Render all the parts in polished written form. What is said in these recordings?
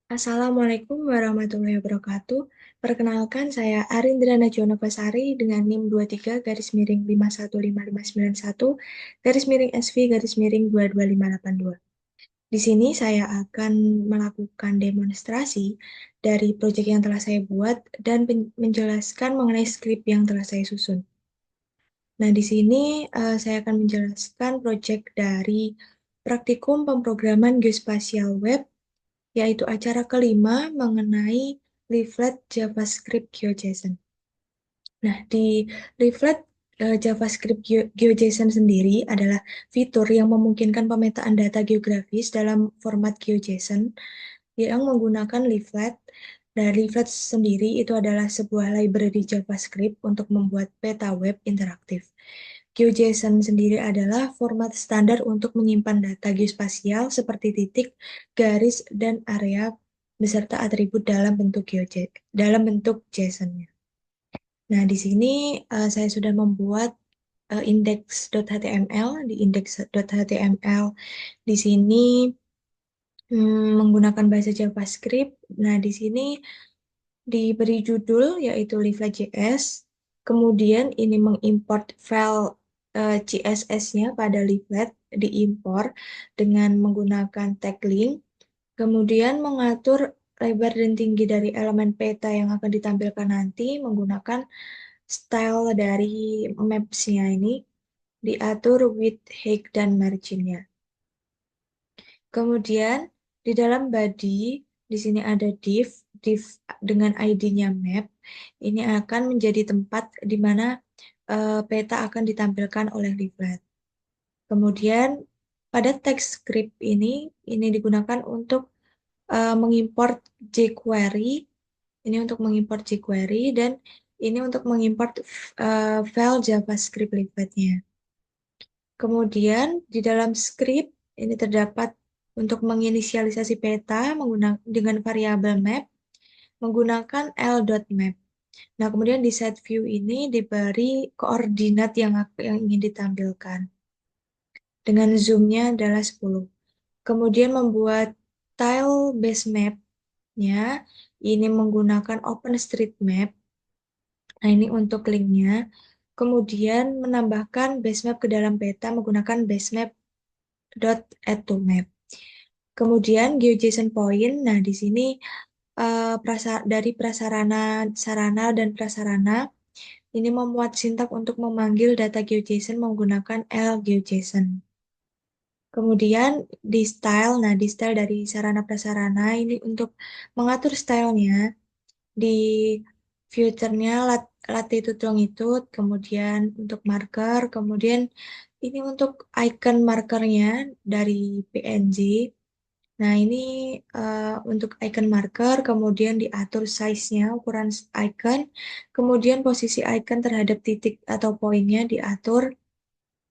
Assalamualaikum warahmatullahi wabarakatuh. Perkenalkan, saya Arindra Najwa Novasari dengan NIM 23 /51551 SV /22582. Di sini saya akan melakukan demonstrasi dari proyek yang telah saya buat dan menjelaskan mengenai skrip yang telah saya susun. Nah, di sini saya akan menjelaskan proyek dari Praktikum Pemrograman Geospasial Web, yaitu acara kelima mengenai leaflet JavaScript GeoJSON. Nah, di leaflet JavaScript GeoJSON sendiri adalah fitur yang memungkinkan pemetaan data geografis dalam format GeoJSON yang menggunakan leaflet. Nah, leaflet sendiri itu adalah sebuah library JavaScript untuk membuat peta web interaktif. GeoJSON sendiri adalah format standar untuk menyimpan data geospasial seperti titik, garis, dan area beserta atribut dalam bentuk JSON-nya. Nah, di sini saya sudah membuat index.html. Di index.html di sini menggunakan bahasa JavaScript. Nah, di sini diberi judul yaitu leaflet.js. Kemudian ini mengimport file CSS-nya pada leaflet, diimpor dengan menggunakan tag link. Kemudian mengatur lebar dan tinggi dari elemen peta yang akan ditampilkan nanti menggunakan style dari maps-nya ini, diatur width, height, dan margin-nya. Kemudian di dalam body, di sini ada div dengan ID-nya map. Ini akan menjadi tempat di mana peta akan ditampilkan oleh leaflet. Kemudian pada text script ini digunakan untuk mengimport jQuery, ini untuk mengimport jQuery, dan ini untuk mengimport file JavaScript leafletnya. Kemudian di dalam script ini terdapat untuk menginisialisasi peta dengan variabel map menggunakan l.map. Nah, kemudian di set view ini diberi koordinat yang ingin ditampilkan. Dengan zoom-nya adalah 10. Kemudian membuat tile base map-nya ini menggunakan OpenStreetMap. Nah, ini untuk linknya. Kemudian menambahkan base map ke dalam peta menggunakan basemap.addToMap. Kemudian GeoJSON point. Nah, di sini dari prasarana, sarana dan prasarana ini memuat sintak untuk memanggil data GeoJSON menggunakan LGeoJSON. Kemudian di style, nah di style dari sarana prasarana ini untuk mengatur stylenya di filternya latitude longitude, kemudian untuk marker, kemudian ini untuk icon markernya dari PNG. Nah, ini untuk icon marker, kemudian diatur size-nya, ukuran icon, kemudian posisi icon terhadap titik atau poinnya diatur,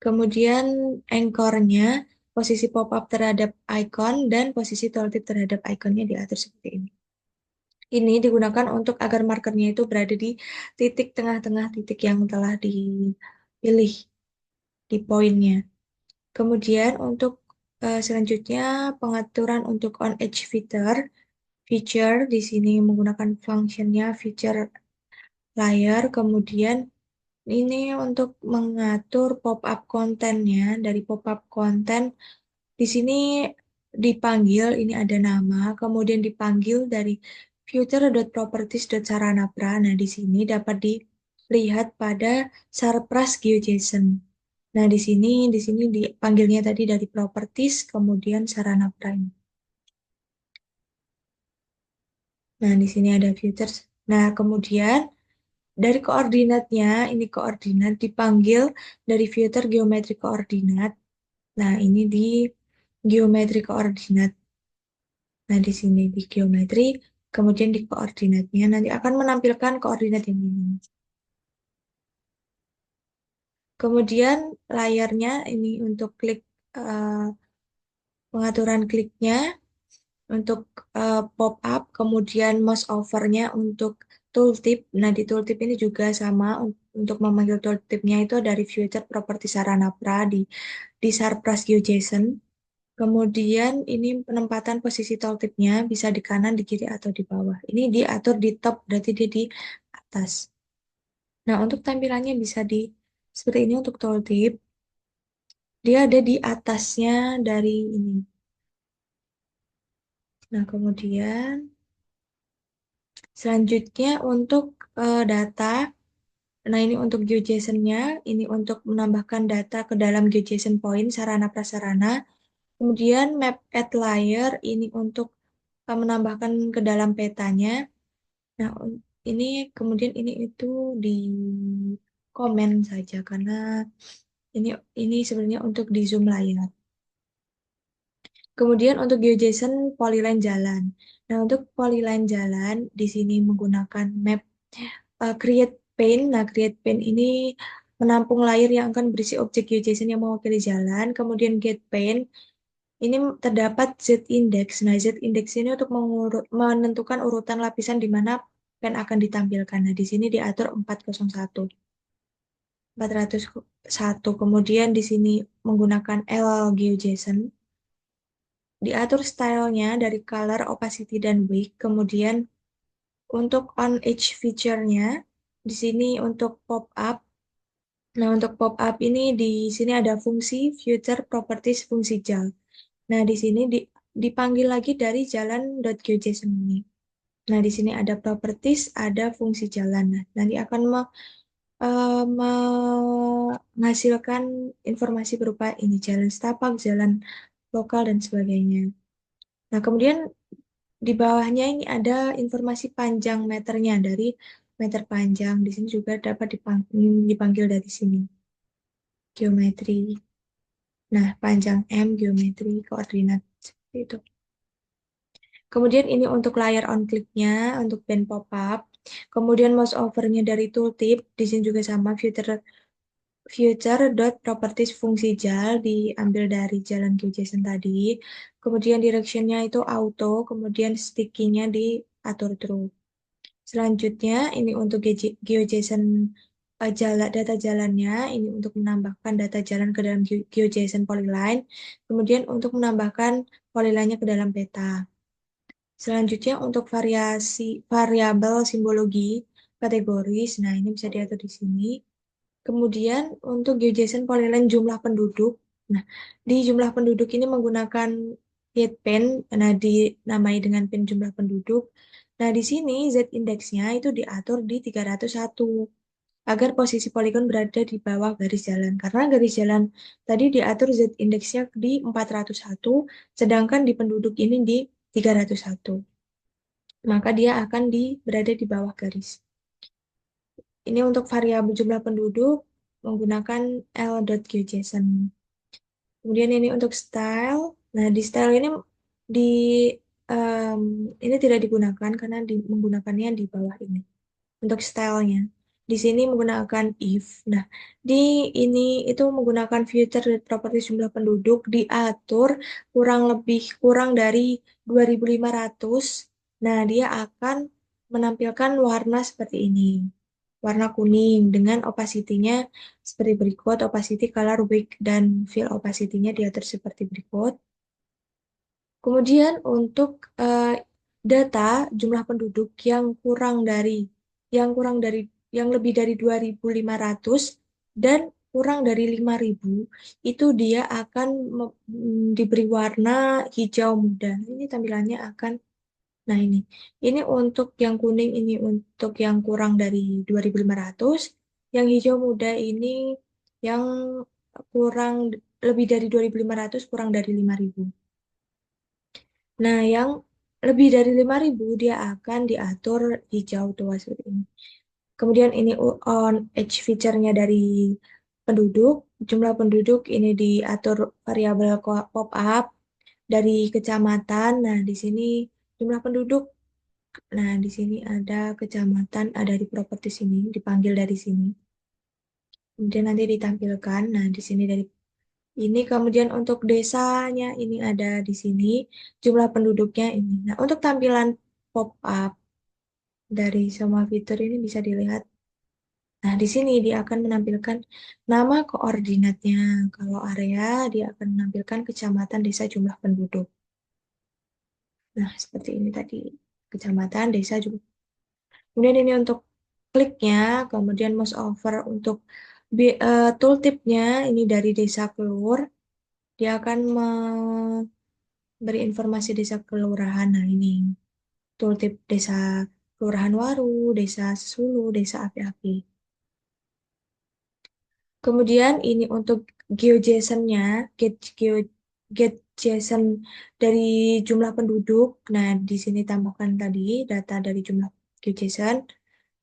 kemudian anchor-nya, posisi pop-up terhadap icon, dan posisi tooltip terhadap iconnya diatur seperti ini. Ini digunakan untuk agar markernya itu berada di titik tengah-tengah titik yang telah dipilih di poinnya. Kemudian untuk selanjutnya pengaturan untuk on edge feature di sini menggunakan functionnya feature layer. Kemudian ini untuk mengatur pop-up kontennya. Dari pop-up konten di sini dipanggil, ini ada nama, kemudian dipanggil dari future.properties.saranapra. Nah, di sini dapat dilihat pada sarpras GeoJSON. Nah, di sini dipanggilnya tadi dari properties, kemudian saranapra ini. Nah, di sini ada futures. Nah, kemudian dari koordinatnya, ini koordinat dipanggil dari filter geometri koordinat. Nah, ini di geometri koordinat. Nah, di sini di geometri, kemudian di koordinatnya nanti akan menampilkan koordinat yang ini. Kemudian layarnya ini untuk klik pengaturan kliknya, untuk pop up, kemudian mouse over-nya untuk tooltip. Nah, di tooltip ini juga sama untuk memanggil tooltipnya itu dari future property Saranapra di Sarpras GeoJSON. Kemudian ini penempatan posisi tooltipnya bisa di kanan, di kiri, atau di bawah. Ini diatur di top, berarti dia di atas. Nah, untuk tampilannya bisa di seperti ini untuk tooltip. Dia ada di atasnya dari ini. Nah, kemudian selanjutnya untuk data. Nah, ini untuk GeoJSON-nya, ini untuk menambahkan data ke dalam GeoJSON point sarana prasarana. Kemudian map at layer ini untuk menambahkan ke dalam petanya. Nah, ini kemudian ini itu di komen saja karena ini ini sebenarnya untuk di zoom layar. Kemudian untuk GeoJSON polyline jalan. Nah, untuk polyline jalan di sini menggunakan map create pane. Nah, create pane ini menampung layer yang akan berisi objek GeoJSON yang mewakili jalan. Kemudian get pane ini terdapat z-index. Nah, z-index ini untuk menentukan urutan lapisan di mana pen akan ditampilkan. Nah, di sini diatur 401. 401. Kemudian di sini menggunakan LGeoJSON. Diatur stylenya dari color, opacity, dan weight. Kemudian untuk on edge feature-nya, di sini untuk pop up. Nah, untuk pop up ini di sini ada fungsi future properties fungsi JAL. Nah, di sini dipanggil lagi dari jalan.geojson ini. Nah, di sini ada properties, ada fungsi jalan. Nah, nanti akan menghasilkan informasi berupa ini jalan setapak, jalan lokal, dan sebagainya. Nah, kemudian di bawahnya ini ada informasi panjang meternya dari meter panjang. Di sini juga dapat dipanggil dari sini. Geometri. Nah, panjang M, geometri, koordinat. Seperti itu. Kemudian ini untuk layar on click-nya, untuk band pop-up. Kemudian mouse over-nya dari tooltip. Di sini juga sama, future.properties fungsi JAL diambil dari jalan GeoJSON tadi. Kemudian direction-nya itu auto, kemudian sticky-nya diatur true. Selanjutnya, ini untuk GeoJSON data jalannya, ini untuk menambahkan data jalan ke dalam GeoJSON polyline, kemudian untuk menambahkan polyline-nya ke dalam peta. Selanjutnya, untuk variabel simbologi kategoris, nah ini bisa diatur di sini. Kemudian, untuk GeoJSON polyline jumlah penduduk, nah di jumlah penduduk ini menggunakan head pen, nah dinamai dengan pen jumlah penduduk. Nah, di sini z-indeksnya itu diatur di 301 agar posisi poligon berada di bawah garis jalan. Karena garis jalan tadi diatur z-indeksnya di 401, sedangkan di penduduk ini di 301. Maka dia akan berada di bawah garis. Ini untuk variabel jumlah penduduk menggunakan l.geojson. Kemudian ini untuk style. Nah, di style ini di em, ini tidak digunakan karena menggunakannya di bawah ini. Untuk stylenya, di sini menggunakan if. Nah, di ini itu menggunakan future dan properti jumlah penduduk diatur kurang dari 2.500. Nah, dia akan menampilkan warna seperti ini. Warna kuning dengan opacity-nya seperti berikut. Opacity, color, width, dan fill opacity-nya diatur seperti berikut. Kemudian untuk data jumlah penduduk yang kurang dari yang lebih dari 2.500 dan kurang dari 5.000 itu dia akan diberi warna hijau muda. Ini tampilannya akan nah ini untuk yang kuning ini untuk yang kurang dari 2.500, yang hijau muda ini yang kurang lebih dari 2.500 kurang dari 5.000. Nah, yang lebih dari 5.000 dia akan diatur hijau tua seperti ini. Kemudian ini on edge feature-nya dari penduduk, jumlah penduduk ini diatur variabel pop up dari kecamatan. Nah, di sini jumlah penduduk. Nah, di sini ada kecamatan, ada di properti sini, dipanggil dari sini. Kemudian nanti ditampilkan. Nah, di sini dari ini kemudian untuk desanya ini ada di sini, jumlah penduduknya ini. Nah, untuk tampilan pop up dari semua fitur ini bisa dilihat Nah, di sini dia akan menampilkan nama koordinatnya. Kalau area, dia akan menampilkan kecamatan, desa, jumlah penduduk. Nah, seperti ini tadi. Kecamatan, desa, juga. Kemudian ini untuk kliknya, kemudian mouse over untuk tooltipnya, ini dari desa kelur. Dia akan memberi informasi desa kelurahan. Nah, ini tooltip desa kelurahan Waru, desa Sulu, desa Api-Api. Kemudian ini untuk GeoJSON-nya, GeoJSON dari jumlah penduduk. Nah, di sini tambahkan tadi data dari jumlah GeoJSON.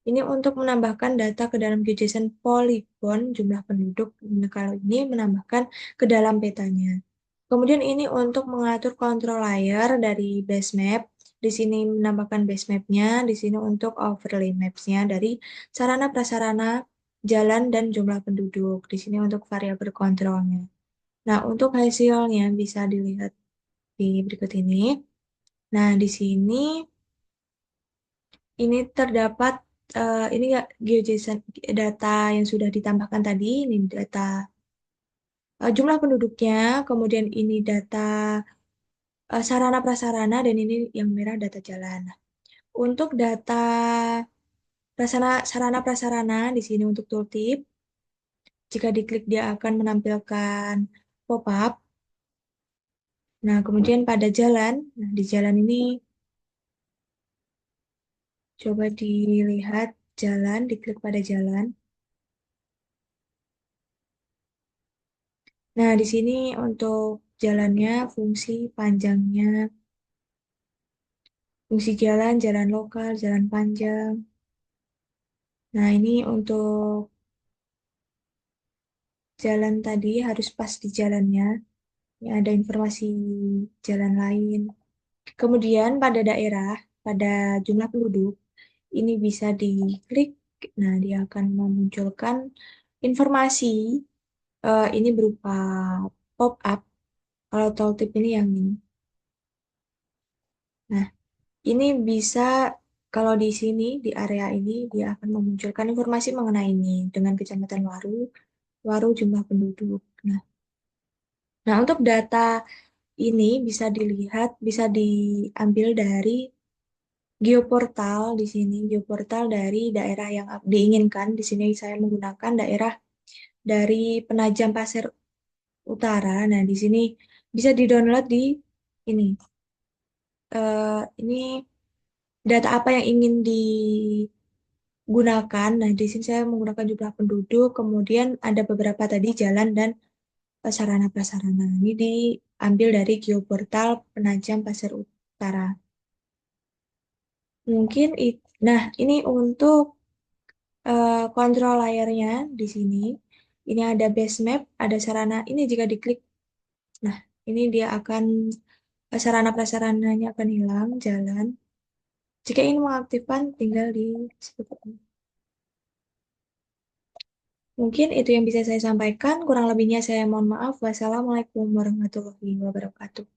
Ini untuk menambahkan data ke dalam GeoJSON Polygon jumlah penduduk. Nah, kalau ini menambahkan ke dalam petanya. Kemudian ini untuk mengatur control layer dari base map. Di sini menambahkan base map-nya, di sini untuk overlay maps-nya dari sarana prasarana, jalan, dan jumlah penduduk. Di sini untuk variabel kontrolnya. Nah, untuk hasilnya bisa dilihat di berikut ini. Nah, di sini ini terdapat ini ya GeoJSON data yang sudah ditambahkan tadi, ini data jumlah penduduknya, kemudian ini data sarana prasarana, dan ini yang merah data jalan. Nah, untuk data sarana prasarana di sini untuk tooltip, jika diklik dia akan menampilkan pop-up. Nah, kemudian pada jalan, nah di jalan ini coba dilihat jalan, diklik pada jalan. Nah, di sini untuk jalannya, fungsi panjangnya, fungsi jalan, jalan lokal, jalan panjang. Nah, ini untuk jalan tadi harus pas di jalannya. Ini ada informasi jalan lain. Kemudian pada daerah, pada jumlah penduduk, ini bisa diklik. Nah, dia akan memunculkan informasi. Ini berupa pop-up. Kalau tooltip ini yang ini. Nah, ini bisa kalau di sini, di area ini, dia akan memunculkan informasi mengenai ini dengan Kecamatan Waru, Waru jumlah penduduk. Nah, untuk data ini bisa dilihat, bisa diambil dari geoportal di sini, geoportal dari daerah yang diinginkan. Di sini saya menggunakan daerah dari Penajam Pasir Utara. Nah, di sini bisa di-download di ini. Ini data apa yang ingin digunakan. Nah, di sini saya menggunakan jumlah penduduk, kemudian ada beberapa tadi jalan dan sarana prasarana. Ini diambil dari geoportal Penajam Pasir Utara. Mungkin nah, ini untuk kontrol layarnya di sini. Ini ada base map, ada sarana. Ini jika diklik, nah ini dia akan sarana prasarananya akan hilang, jalan. Jika ingin mengaktifkan, tinggal di seperti ini. Mungkin itu yang bisa saya sampaikan. Kurang lebihnya saya mohon maaf. Wassalamualaikum warahmatullahi wabarakatuh.